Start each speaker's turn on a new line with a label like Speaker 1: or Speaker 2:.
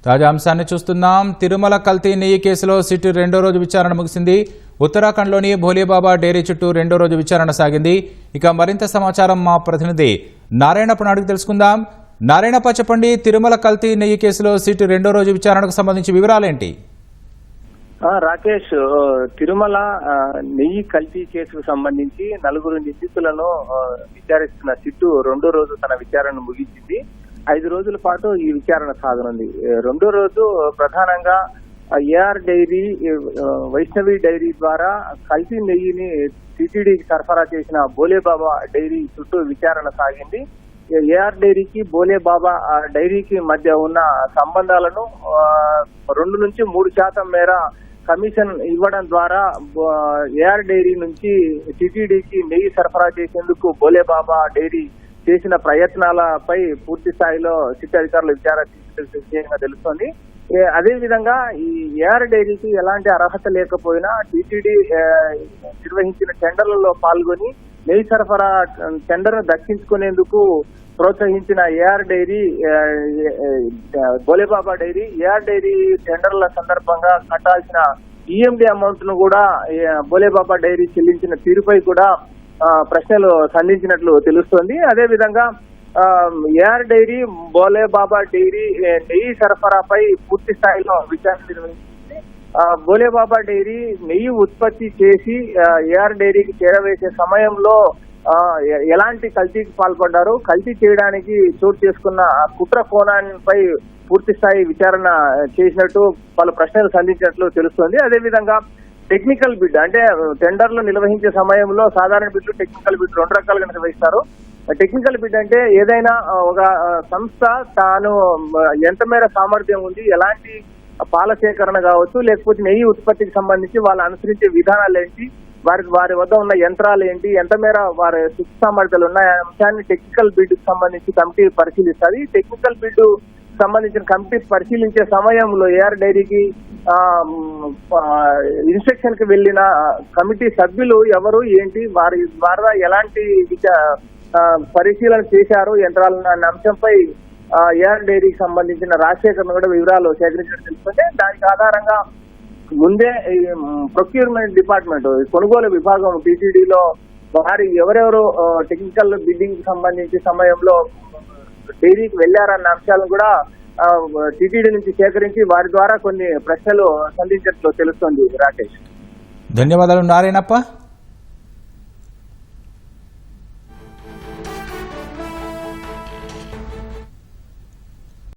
Speaker 1: తాజా అంశాన్ని చూస్తున్నాం. తిరుమల కల్తీ నెయ్యి కేసులో సిట్ రెండో రోజు విచారణ ముగిసింది. ఉత్తరాఖండ్లోని భోలేబాబా డైరీ చుట్టూ రెండో రోజు విచారణ సాగింది. ఇక మరింత సమాచారం మా ప్రతినిధి నారాయణప్పను అడిగి తెలుసుకుందాం. నారాయణప్ప, చెప్పండి, తిరుమల కల్తీ నెయ్యి కేసులో సిట్ రెండో రోజు విచారణకు సంబంధించి వివరాలేంటి?
Speaker 2: రాకేష్, తిరుమల నెయ్యి కల్తీ కేసుకు సంబంధించి 4 నిందితులను విచారిస్తున్న సిట్టు రెండో రోజు తన విచారణను ముగించింది. 5 రోజుల పాటు ఈ విచారణ సాగనుంది. రెండో రోజు ప్రధానంగా ఏఆర్ డైరీ, వైష్ణవి డైరీ ద్వారా కల్తీ నెయ్యిని టీటీడీకి సరఫరా చేసిన భోలేబాబా డైరీ చుట్టూ విచారణ సాగింది. ఏఆర్ డైరీకి భోలేబాబా డైరీకి మధ్య ఉన్న సంబంధాలను 2 నుంచి 3% మేర కమిషన్ ఇవ్వడం ద్వారా ఏఆర్ డైరీ నుంచి టీటీడీకి నెయ్యి సరఫరా చేసేందుకు భోలేబాబా డైరీ చేసిన ప్రయత్నాలపై పూర్తి స్థాయిలో సిట్ అధికారులు విచారణ తెలుస్తోంది. అదే విధంగా ఈ ఏఆర్ డైరీకి ఎలాంటి అర్హత లేకపోయినా టీటీడీ నిర్వహించిన టెండర్లలో పాల్గొని నెయ్యి సరఫరా టెండర్ దక్కించుకునేందుకు ప్రోత్సహించిన AR dairy, Bholebaba dairy, AR dairy టెండర్ల సందర్భంగా కట్టాల్సిన ఈఎండి అమౌంట్ ను కూడా భోలేబాబా డైరీ చెల్లించిన తీరుపై కూడా ప్రశ్నలు సంధించినట్లు తెలుస్తోంది. అదే విధంగా ఏఆర్ డైరీ, భోలేబాబా డైరీ నెయ్యి సరఫరాపై పూర్తి స్థాయిలో విచారణ నిర్వహించింది. భోలేబాబా డైరీ నెయ్యి ఉత్పత్తి చేసి ఏఆర్ డైరీకి చేరవేసే సమయంలో ఎలాంటి కల్తీకి పాల్పడ్డారు, కల్తీ చేయడానికి చోటు చేసుకున్న కుట్ర కోణాలపై పూర్తి స్థాయి విచారణ చేసినట్టు పలు ప్రశ్నలు సంధించినట్లు తెలుస్తోంది. అదేవిధంగా టెక్నికల్ బిడ్, అంటే టెండర్లు నిర్వహించే సమయంలో సాధారణ బిడ్లు, టెక్నికల్ బిడ్ 2 రకాలుగా నిర్వహిస్తారు. టెక్నికల్ బిడ్ అంటే ఏదైనా ఒక సంస్థ తాను ఎంత మేర సామర్థ్యం ఉంది, ఎలాంటి పాల సేకరణ కావచ్చు, లేకపోతే నెయ్యి ఉత్పత్తికి సంబంధించి వాళ్ళు అనుసరించే విధానాలు ఏంటి, వారి వద్ద ఉన్న యంత్రాలు ఏంటి, ఎంత మేర వారి శక్తి సామర్థ్యాలు ఉన్నాయి అనే అంశాన్ని టెక్నికల్ బిడ్ కు సంబంధించి కమిటీ పరిశీలిస్తుంది. టెక్నికల్ బిడ్ సంబంధించిన కమిటీ పరిశీలించే సమయంలో ఏఆర్ డైరీకి ఇన్స్పెక్షన్ కి వెళ్లిన కమిటీ సభ్యులు ఎవరు, ఏంటి, వారి ద్వారా ఎలాంటి పరిశీలన చేశారు యంత్రాలను అన్న అంశంపై ఏఆర్ డైరీకి సంబంధించిన రాజశేఖర్ కూడా వివరాలు సేకరించడం తెలుస్తుంటే, దానికి ఆధారంగా ముందే ప్రొక్యూర్మెంట్ డిపార్ట్మెంట్, కొనుగోలు విభాగం టీటీడీలో వారి ఎవరెవరు టెక్నికల్ బిడ్డింగ్ కి సంబంధించి సమయంలో డైరీకి వెళ్లారన్న అంశాలను కూడా టీటీడీ నుంచి సేకరించి వారి ద్వారా కొన్ని ప్రశ్నలు సంధించినట్లు తెలుస్తోంది. రాకేష్,
Speaker 1: ధన్యవాదాలు నారాయణప్ప.